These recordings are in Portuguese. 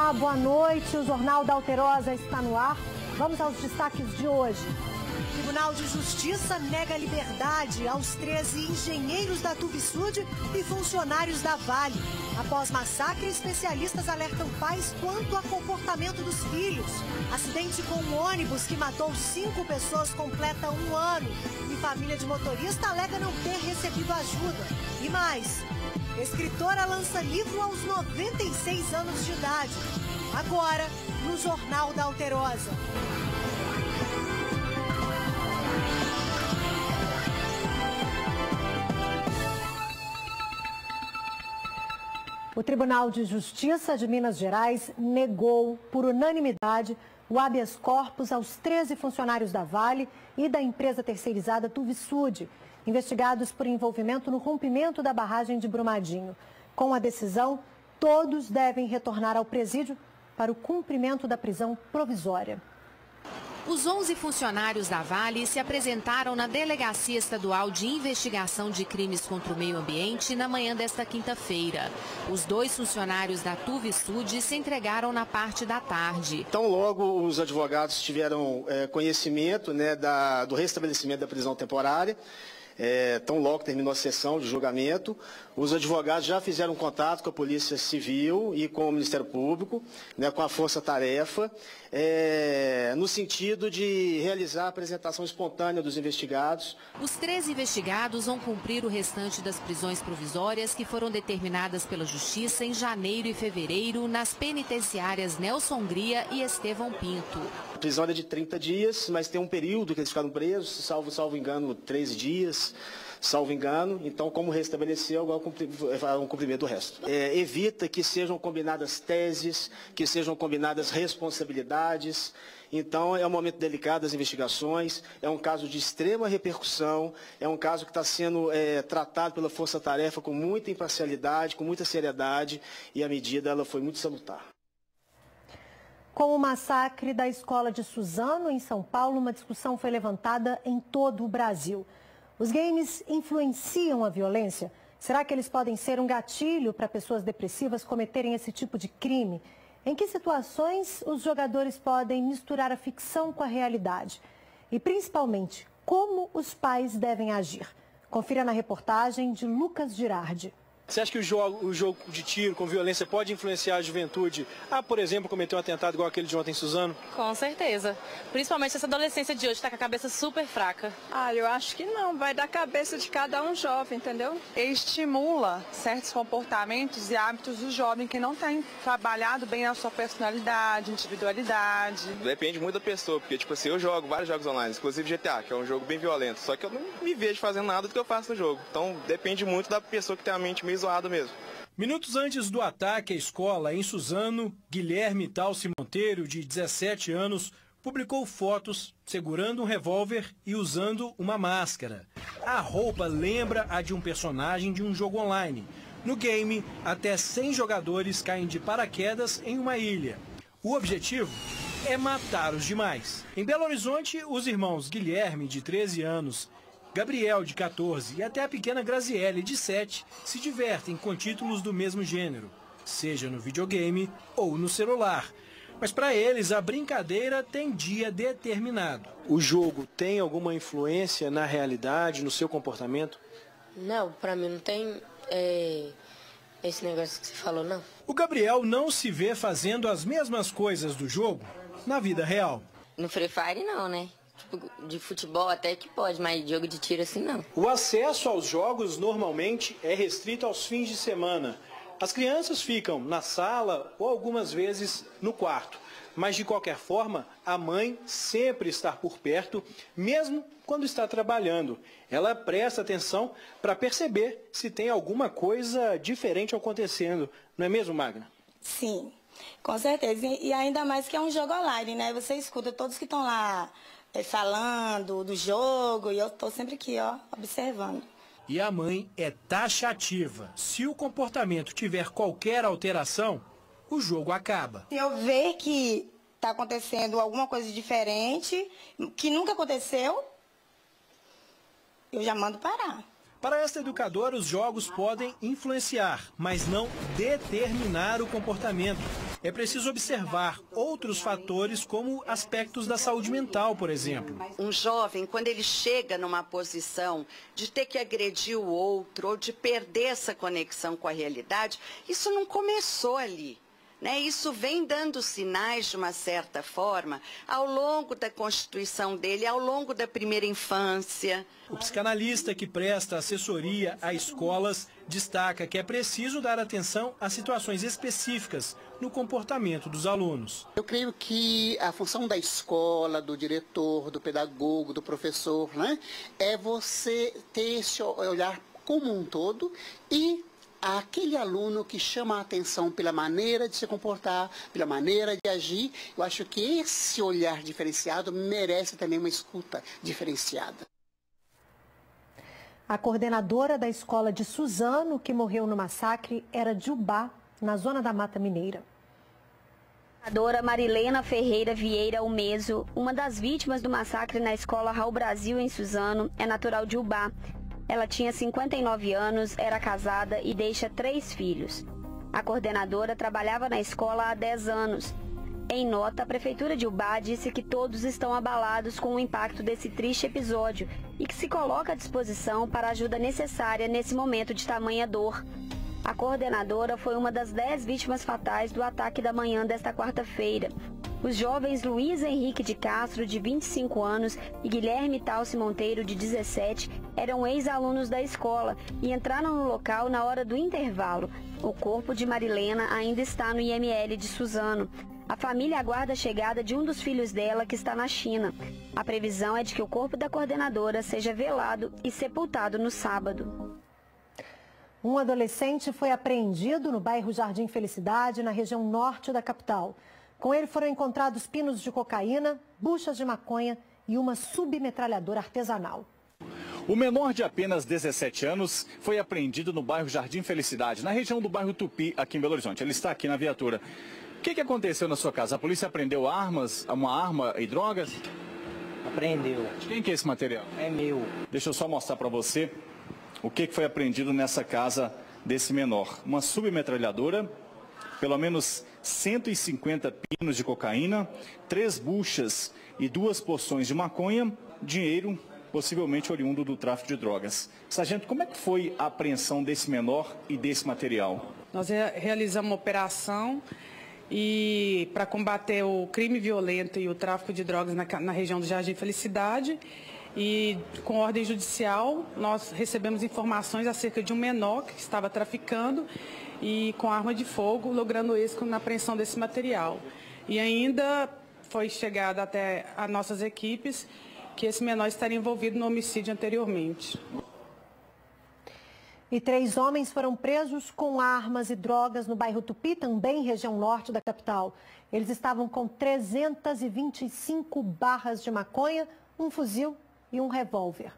Olá, boa noite. O Jornal da Alterosa está no ar. Vamos aos destaques de hoje. O Tribunal de Justiça nega liberdade aos 13 engenheiros da Tuvisud e funcionários da Vale. Após massacre, especialistas alertam pais quanto ao comportamento dos filhos. Acidente com um ônibus que matou 5 pessoas completa 1 ano. E família de motorista alega não ter recebido ajuda. E mais, escritora lança livro aos 96 anos de idade. Agora, no Jornal da Alterosa. O Tribunal de Justiça de Minas Gerais negou, por unanimidade, o habeas corpus aos 13 funcionários da Vale e da empresa terceirizada Tuvisud, investigados por envolvimento no rompimento da barragem de Brumadinho. Com a decisão, todos devem retornar ao presídio para o cumprimento da prisão provisória. Os 11 funcionários da Vale se apresentaram na Delegacia Estadual de Investigação de Crimes contra o Meio Ambiente na manhã desta quinta-feira. Os 2 funcionários da Tuvisud se entregaram na parte da tarde. Então, logo os advogados tiveram conhecimento do restabelecimento da prisão temporária. Tão logo terminou a sessão de julgamento, os advogados já fizeram contato com a Polícia Civil e com o Ministério Público, com a Força Tarefa, no sentido de realizar a apresentação espontânea dos investigados. Os 13 investigados vão cumprir o restante das prisões provisórias que foram determinadas pela Justiça em janeiro e fevereiro nas penitenciárias Nelson Hungria e Estevão Pinto. A prisão é de 30 dias, mas tem um período que eles ficaram presos, salvo engano, 13 dias. Salvo engano, então como restabeleceu, agora um cumprimento do resto. Evita que sejam combinadas teses, que sejam combinadas responsabilidades. Então é um momento delicado das investigações, é um caso de extrema repercussão, é um caso que está sendo tratado pela Força Tarefa com muita imparcialidade, com muita seriedade, e a medida ela foi muito salutar. Com o massacre da escola de Suzano, em São Paulo, uma discussão foi levantada em todo o Brasil. Os games influenciam a violência? Será que eles podem ser um gatilho para pessoas depressivas cometerem esse tipo de crime? Em que situações os jogadores podem misturar a ficção com a realidade? E, principalmente, como os pais devem agir? Confira na reportagem de Lucas Girardi. Você acha que o jogo de tiro com violência pode influenciar a juventude a, por exemplo, cometer um atentado igual aquele de ontem em Suzano? Com certeza. Principalmente essa adolescência de hoje está com a cabeça super fraca. Eu acho que não. Vai da cabeça de cada um jovem, entendeu? Estimula certos comportamentos e hábitos do jovem que não tem trabalhado bem a sua personalidade, individualidade. Depende muito da pessoa, porque eu jogo vários jogos online, inclusive GTA, que é um jogo bem violento. Só que eu não me vejo fazendo nada do que eu faço no jogo. Então depende muito da pessoa que tem a mente meio zoado mesmo. Minutos antes do ataque à escola em Suzano, Guilherme Talci Monteiro, de 17 anos, publicou fotos segurando um revólver e usando uma máscara. A roupa lembra a de um personagem de um jogo online. No game, até 100 jogadores caem de paraquedas em uma ilha. O objetivo é matar os demais. Em Belo Horizonte, os irmãos Guilherme, de 13 anos, Gabriel, de 14, e até a pequena Graziele, de 7, se divertem com títulos do mesmo gênero, seja no videogame ou no celular. Mas para eles, a brincadeira tem dia determinado. O jogo tem alguma influência na realidade, no seu comportamento? Não, para mim não tem esse negócio que você falou, não. O Gabriel não se vê fazendo as mesmas coisas do jogo na vida real. No Free Fire não, né? De futebol até que pode, mas jogo de tiro assim não. O acesso aos jogos normalmente é restrito aos fins de semana. As crianças ficam na sala ou algumas vezes no quarto. Mas de qualquer forma, a mãe sempre está por perto, mesmo quando está trabalhando. Ela presta atenção para perceber se tem alguma coisa diferente acontecendo. Não é mesmo, Magna? Sim, com certeza. E ainda mais que é um jogo online, né? Você escuta todos que estão lá falando do jogo e eu estou sempre aqui, observando. E a mãe é taxativa. Se o comportamento tiver qualquer alteração, o jogo acaba. Se eu ver que está acontecendo alguma coisa diferente, que nunca aconteceu, eu já mando parar. Para esta educadora, os jogos podem influenciar, mas não determinar o comportamento. é preciso observar outros fatores como aspectos da saúde mental, por exemplo. Um jovem, quando ele chega numa posição de ter que agredir o outro ou de perder essa conexão com a realidade, isso não começou ali. Isso vem dando sinais, de uma certa forma, ao longo da constituição dele, ao longo da primeira infância. O psicanalista que presta assessoria a escolas destaca que é preciso dar atenção a situações específicas no comportamento dos alunos. Eu creio que a função da escola, do diretor, do pedagogo, do professor, é você ter esse olhar como um todo e aquele aluno que chama a atenção pela maneira de se comportar, pela maneira de agir, eu acho que esse olhar diferenciado merece também uma escuta diferenciada. A coordenadora da escola de Suzano, que morreu no massacre, era de Ubá, na zona da Mata Mineira. A coordenadora Marilena Ferreira Vieira Umeso, uma das vítimas do massacre na escola Raul Brasil, em Suzano, é natural de Ubá. Ela tinha 59 anos, era casada e deixa 3 filhos. A coordenadora trabalhava na escola há 10 anos. Em nota, a Prefeitura de Ubá disse que todos estão abalados com o impacto desse triste episódio e que se coloca à disposição para a ajuda necessária nesse momento de tamanha dor. A coordenadora foi uma das 10 vítimas fatais do ataque da manhã desta quarta-feira. Os jovens Luiz Henrique de Castro, de 25 anos, e Guilherme Talci Monteiro, de 17, eram ex-alunos da escola e entraram no local na hora do intervalo. O corpo de Marilena ainda está no IML de Suzano. A família aguarda a chegada de um dos filhos dela, que está na China. A previsão é de que o corpo da coordenadora seja velado e sepultado no sábado. Um adolescente foi apreendido no bairro Jardim Felicidade, na região norte da capital. Com ele foram encontrados pinos de cocaína, buchas de maconha e uma submetralhadora artesanal. O menor de apenas 17 anos foi apreendido no bairro Jardim Felicidade, na região do bairro Tupi, aqui em Belo Horizonte. Ele está aqui na viatura. O que aconteceu na sua casa? A polícia apreendeu armas, uma arma e drogas? Apreendeu. De quem que é esse material? É meu. Deixa eu só mostrar para você o que foi apreendido nessa casa desse menor. Uma submetralhadora, pelo menos 150 pinos de cocaína, 3 buchas e 2 porções de maconha, dinheiro possivelmente oriundo do tráfico de drogas. Sargento, como é que foi a apreensão desse menor e desse material? Nós realizamos uma operação para combater o crime violento e o tráfico de drogas na região do Jardim Felicidade. E com ordem judicial, nós recebemos informações acerca de um menor que estava traficando e com arma de fogo, logrando êxito na apreensão desse material. E ainda foi chegado até as nossas equipes que esse menor estaria envolvido no homicídio anteriormente. E 3 homens foram presos com armas e drogas no bairro Tupi, também região norte da capital. Eles estavam com 325 barras de maconha, um fuzil e um revólver.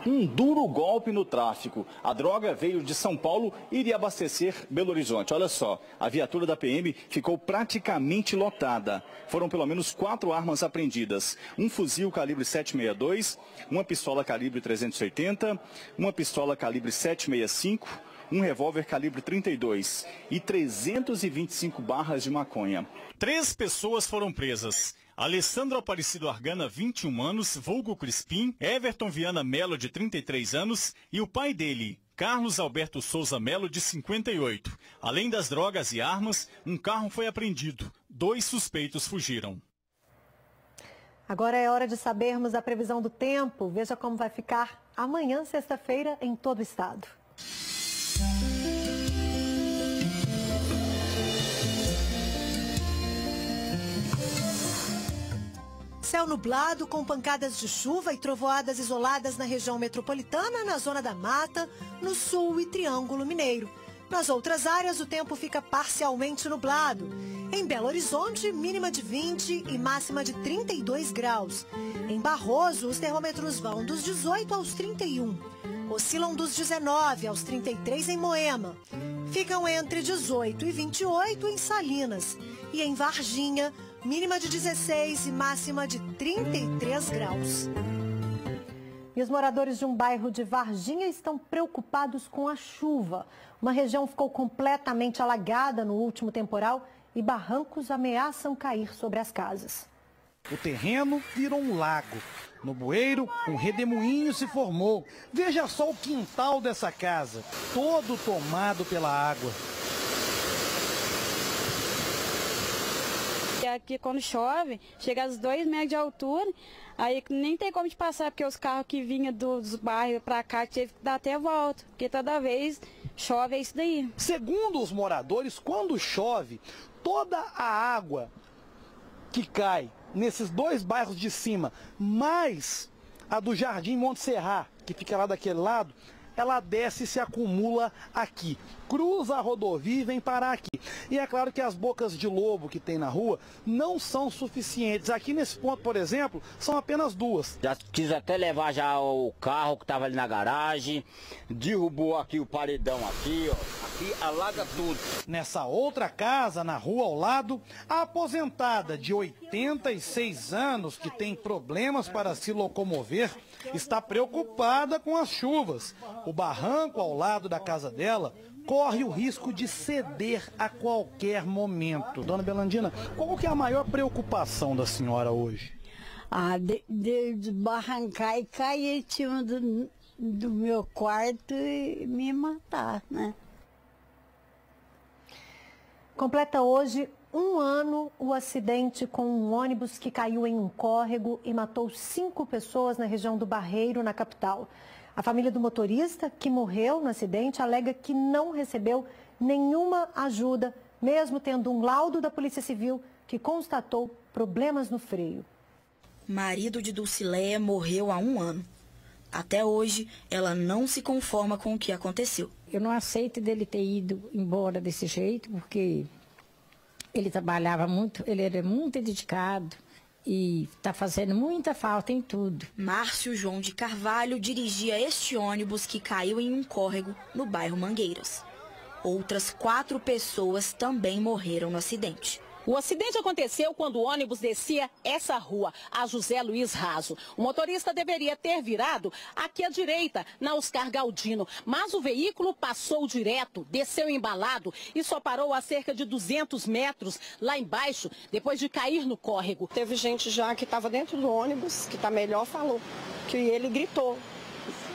Um duro golpe no tráfico. A droga veio de São Paulo e iria abastecer Belo Horizonte. Olha só, a viatura da PM ficou praticamente lotada. Foram pelo menos 4 armas apreendidas. Um fuzil calibre 7.62, uma pistola calibre 380, uma pistola calibre 7.65, um revólver calibre 32 e 325 barras de maconha. 3 pessoas foram presas. Alessandro Aparecido Argana, 21 anos, vulgo Crispim, Everton Viana Melo, de 33 anos, e o pai dele, Carlos Alberto Souza Melo, de 58. Além das drogas e armas, um carro foi apreendido. 2 suspeitos fugiram. Agora é hora de sabermos a previsão do tempo. Veja como vai ficar amanhã, sexta-feira, em todo o estado. Céu nublado com pancadas de chuva e trovoadas isoladas na região metropolitana, na zona da Mata, no sul e Triângulo Mineiro. Nas outras áreas, o tempo fica parcialmente nublado. Em Belo Horizonte, mínima de 20 e máxima de 32 graus. Em Barroso, os termômetros vão dos 18 aos 31. Oscilam dos 19 aos 33 em Moema. Ficam entre 18 e 28 em Salinas. E em Varginha, mínima de 16 e máxima de 33 graus. E os moradores de um bairro de Varginha estão preocupados com a chuva. Uma região ficou completamente alagada no último temporal e barrancos ameaçam cair sobre as casas. O terreno virou um lago. No bueiro, um redemoinho se formou. Veja só o quintal dessa casa, todo tomado pela água. Aqui quando chove, chega a 2 metros de altura, aí nem tem como de passar, porque os carros que vinham dos bairros para cá teve que dar até volta, porque toda vez chove é isso daí. Segundo os moradores, quando chove, toda a água que cai nesses 2 bairros de cima, mais a do Jardim Monte Serra, que fica lá daquele lado, ela desce e se acumula aqui, cruza a rodovia e vem parar aqui. E é claro que as bocas de lobo que tem na rua não são suficientes. Aqui nesse ponto, por exemplo, são apenas 2. Já quis até levar já o carro que estava ali na garagem, derrubou aqui o paredão aqui, ó. Aqui alaga tudo. Nessa outra casa, na rua ao lado, a aposentada de 86 anos, que tem problemas para se locomover, está preocupada com as chuvas. O barranco ao lado da casa dela corre o risco de ceder a qualquer momento. Dona Belandina, qual que é a maior preocupação da senhora hoje? De barrancar e cair em cima do meu quarto e me matar, né? Completa hoje 1 ano o acidente com um ônibus que caiu em um córrego e matou 5 pessoas na região do Barreiro, na capital. A família do motorista, que morreu no acidente, alega que não recebeu nenhuma ajuda, mesmo tendo um laudo da Polícia Civil que constatou problemas no freio. Marido de Dulcileia morreu há 1 ano. Até hoje, ela não se conforma com o que aconteceu. Eu não aceito dele ter ido embora desse jeito, porque ele trabalhava muito, ele era muito dedicado. E está fazendo muita falta em tudo. Márcio João de Carvalho dirigia este ônibus que caiu em um córrego no bairro Mangueiras. Outras 4 pessoas também morreram no acidente. O acidente aconteceu quando o ônibus descia essa rua, a José Luiz Raso. O motorista deveria ter virado aqui à direita, na Oscar Galdino, mas o veículo passou direto, desceu embalado e só parou a cerca de 200 metros lá embaixo, depois de cair no córrego. Teve gente já que estava dentro do ônibus, que está melhor, falou que ele gritou,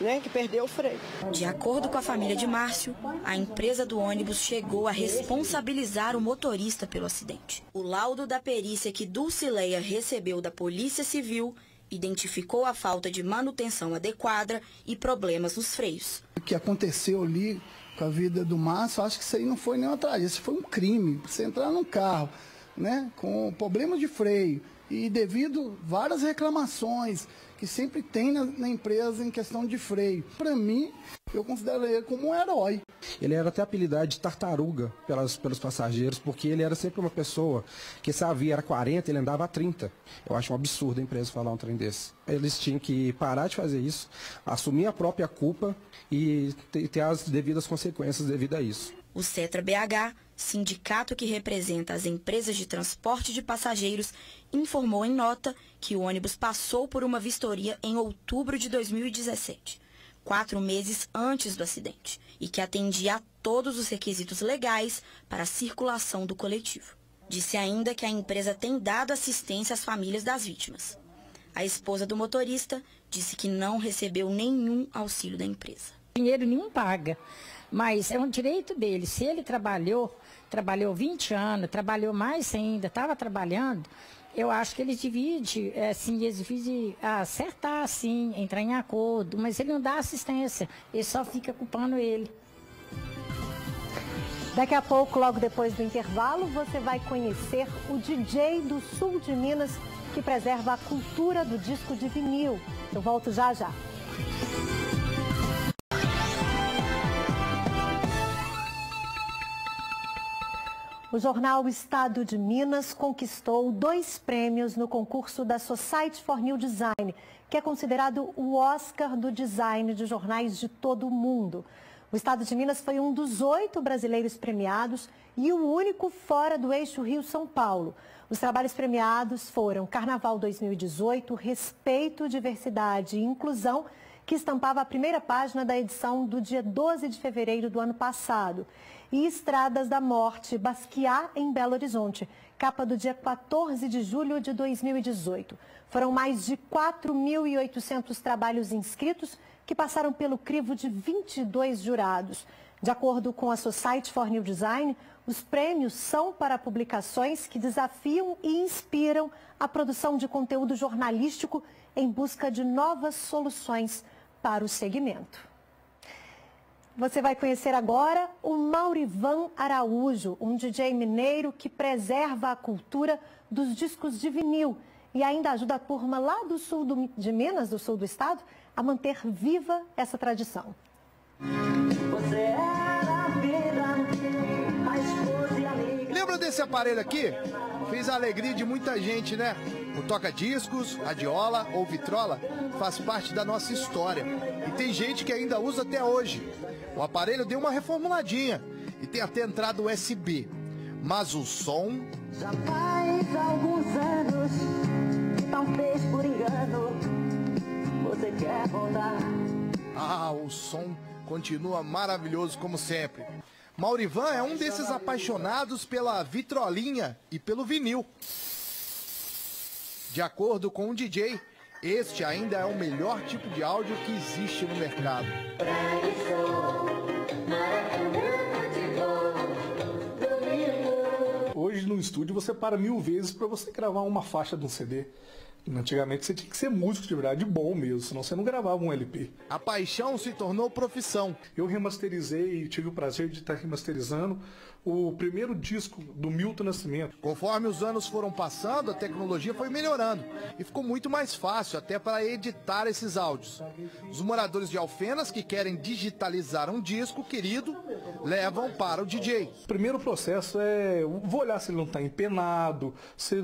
né, que perdeu o freio. De acordo com a família de Márcio, a empresa do ônibus chegou a responsabilizar o motorista pelo acidente. O laudo da perícia que Dulcileia recebeu da Polícia Civil identificou a falta de manutenção adequada e problemas nos freios. O que aconteceu ali com a vida do Márcio, acho que isso aí não foi nenhuma tragédia, isso foi um crime. Você entrar num carro, né, com problemas de freio e devido a várias reclamações que sempre tem na empresa em questão de freio. Para mim, eu considero ele como um herói. Ele era até apelidado de tartaruga pelos passageiros, porque ele era sempre uma pessoa que sabia, era 40, ele andava a 30. Eu acho um absurdo a empresa falar um trem desse. Eles tinham que parar de fazer isso, assumir a própria culpa e ter as devidas consequências devido a isso. O Cetra BH, sindicato que representa as empresas de transporte de passageiros, informou em nota que o ônibus passou por uma vistoria em outubro de 2017, 4 meses antes do acidente, e que atendia a todos os requisitos legais para a circulação do coletivo. Disse ainda que a empresa tem dado assistência às famílias das vítimas. A esposa do motorista disse que não recebeu nenhum auxílio da empresa. Dinheiro nenhum paga. Mas é um direito dele. Se ele trabalhou 20 anos, trabalhou mais ainda, estava trabalhando, eu acho que ele divide, eles dividem, acertar, assim, entrar em acordo, mas ele não dá assistência, ele só fica culpando ele. Daqui a pouco, logo depois do intervalo, você vai conhecer o DJ do sul de Minas que preserva a cultura do disco de vinil. Eu volto já já. O jornal Estado de Minas conquistou 2 prêmios no concurso da Society for New Design, que é considerado o Oscar do design de jornais de todo o mundo. O Estado de Minas foi um dos 8 brasileiros premiados e o único fora do eixo Rio-São Paulo. Os trabalhos premiados foram Carnaval 2018, Respeito, Diversidade e Inclusão, que estampava a primeira página da edição do dia 12 de fevereiro do ano passado. e Estradas da Morte, Basquiat, em Belo Horizonte, capa do dia 14 de julho de 2018. Foram mais de 4.800 trabalhos inscritos que passaram pelo crivo de 22 jurados. De acordo com a Society for New Design, os prêmios são para publicações que desafiam e inspiram a produção de conteúdo jornalístico em busca de novas soluções para o segmento. Você vai conhecer agora o Maurivan Araújo, um DJ mineiro que preserva a cultura dos discos de vinil e ainda ajuda a turma lá do sul de Minas, do sul do estado, a manter viva essa tradição. Lembra desse aparelho aqui? Fez a alegria de muita gente, né? O toca-discos, radiola ou vitrola faz parte da nossa história. E tem gente que ainda usa até hoje. O aparelho deu uma reformuladinha e tem até entrada USB. Mas o som... Já faz alguns anos, talvez por engano, você quer voltar. Ah, o som continua maravilhoso como sempre. Maurivan é um desses apaixonados pela vitrolinha e pelo vinil. De acordo com o DJ, este ainda é o melhor tipo de áudio que existe no mercado. Hoje no estúdio você para 1000 vezes para você gravar uma faixa de um CD. Antigamente você tinha que ser músico de verdade bom mesmo, senão você não gravava um LP. A paixão se tornou profissão. Eu remasterizei e tive o prazer de estar remasterizando o primeiro disco do Milton Nascimento. Conforme os anos foram passando, a tecnologia foi melhorando e ficou muito mais fácil até para editar esses áudios. Os moradores de Alfenas que querem digitalizar um disco querido, levam para o DJ. O primeiro processo é, vou olhar se ele não está empenado, se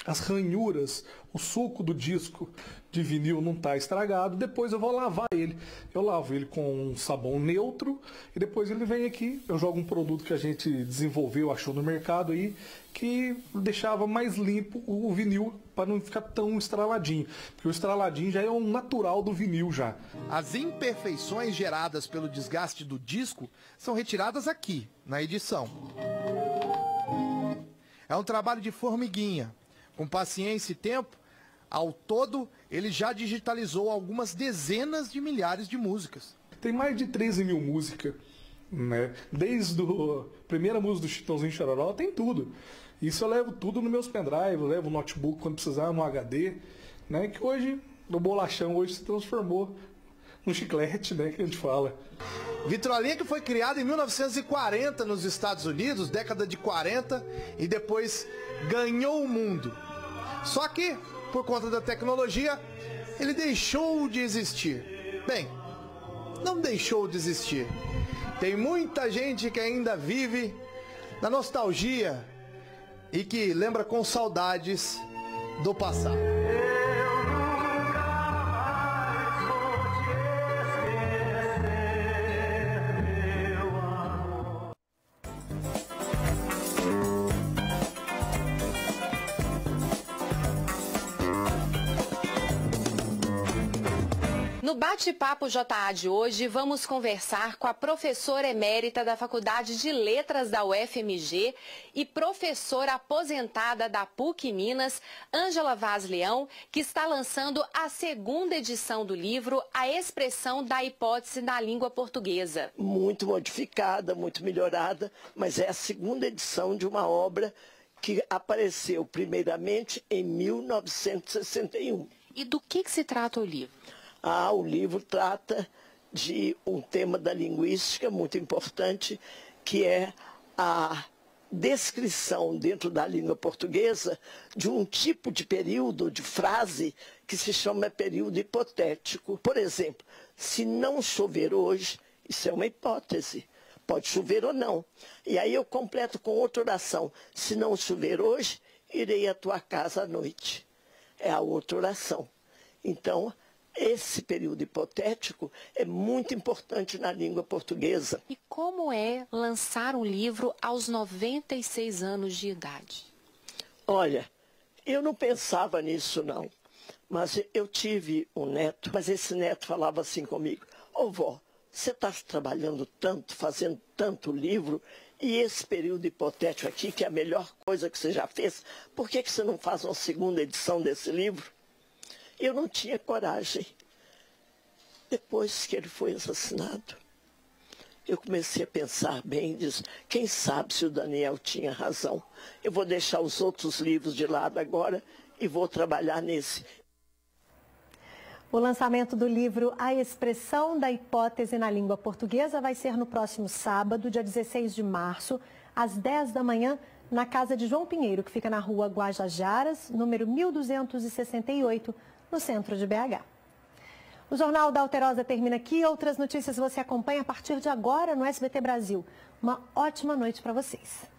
as ranhuras, o suco do disco de vinil não está estragado, depois eu vou lavar ele. Eu lavo ele com um sabão neutro e depois ele vem aqui, eu jogo um produto que a gente desenvolveu, achou no mercado aí, que deixava mais limpo o vinil para não ficar tão estraladinho, porque o estraladinho já é um natural do vinil já. As imperfeições geradas pelo desgaste do disco são retiradas aqui, na edição. É um trabalho de formiguinha. Com paciência e tempo, ao todo, ele já digitalizou algumas dezenas de milhares de músicas. Tem mais de 13 mil músicas, né? Desde a primeira música do Chitãozinho Chororó, tem tudo. Isso eu levo tudo nos meus pendrive, eu levo o notebook quando precisar, no HD, né? Que hoje, o bolachão hoje se transformou num chiclete, né? Que a gente fala. Vitrolinha que foi criada em 1940 nos Estados Unidos, década de 40, e depois ganhou o mundo. Só que, por conta da tecnologia, ele deixou de existir. Bem, não deixou de existir. Tem muita gente que ainda vive na nostalgia e que lembra com saudades do passado. No Bate-Papo JA de hoje, vamos conversar com a professora emérita da Faculdade de Letras da UFMG e professora aposentada da PUC Minas, Ângela Vaz Leão, que está lançando a segunda edição do livro A Expressão da Hipótese na Língua Portuguesa. Muito modificada, muito melhorada, mas é a segunda edição de uma obra que apareceu primeiramente em 1961. E do que se trata o livro? O livro trata de um tema da linguística muito importante, que é a descrição dentro da língua portuguesa de um tipo de período, de frase, que se chama período hipotético. Por exemplo, se não chover hoje, isso é uma hipótese. Pode chover ou não. E aí eu completo com outra oração. Se não chover hoje, irei à tua casa à noite. É a outra oração. Então, esse período hipotético é muito importante na língua portuguesa. E como é lançar um livro aos 96 anos de idade? Olha, eu não pensava nisso não, mas eu tive um neto, mas esse neto falava assim comigo: ô vó, você está trabalhando tanto, fazendo tanto livro, e esse período hipotético aqui, que é a melhor coisa que você já fez, por que você não faz uma segunda edição desse livro? Eu não tinha coragem. Depois que ele foi assassinado, eu comecei a pensar bem, disse, quem sabe se o Daniel tinha razão. Eu vou deixar os outros livros de lado agora e vou trabalhar nesse. O lançamento do livro A Expressão da Hipótese na Língua Portuguesa vai ser no próximo sábado, dia 16 de março, às 10 da manhã, na casa de João Pinheiro, que fica na rua Guajajaras, número 1268, no centro de BH. O Jornal da Alterosa termina aqui. Outras notícias você acompanha a partir de agora no SBT Brasil. Uma ótima noite para vocês.